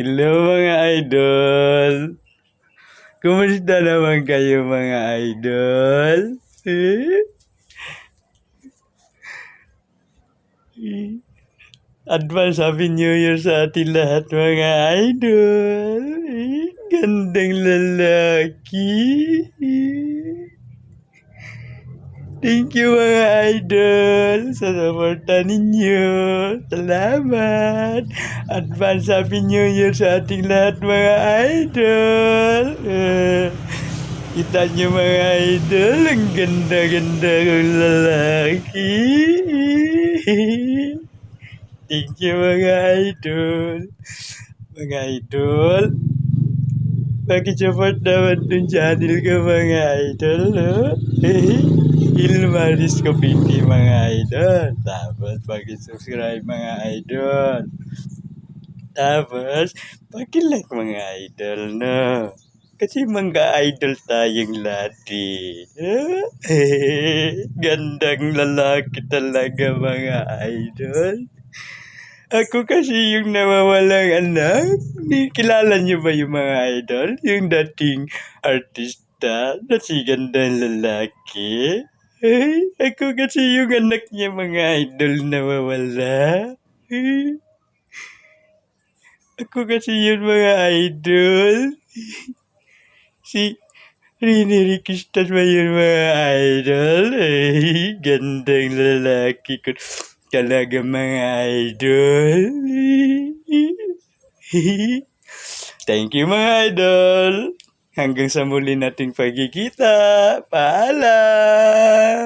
Hello mga idol! Kumusta naman kayo mga idol? Advance Happy New Year sa ating lahat mga idol! Gandang lalaki! Thank you mga idol sa suporta ninyo. Salamat. Advance Happy New Year sa ating lahat mga idol. Kita nyo mga idol, ang ganda-ganda kong lalaki. Thank you mga idol. Mga idol, pakisupport naman dun channel ko mga idol. Ilmaris Cavite mga idol. Tapos pag-subscribe mga idol. Tapos pag-like mga idol no. Kasi mga idol tayong lati. Gandang lalaki talaga mga idol. Ako kasi yung nawawalang anak. Kilala niyo ba yung mga idol? Yung dating artista na si gandang lalaki. Ako kasi yung anak niya mga idol na nawawala. Ako kasi yun mga idol. Si Rini Rikistas ba yun mga idol? Gandang lalaki ko talaga mga idol. Thank you mga idol. Hanggang sa muli nating pagkikita. Paalam!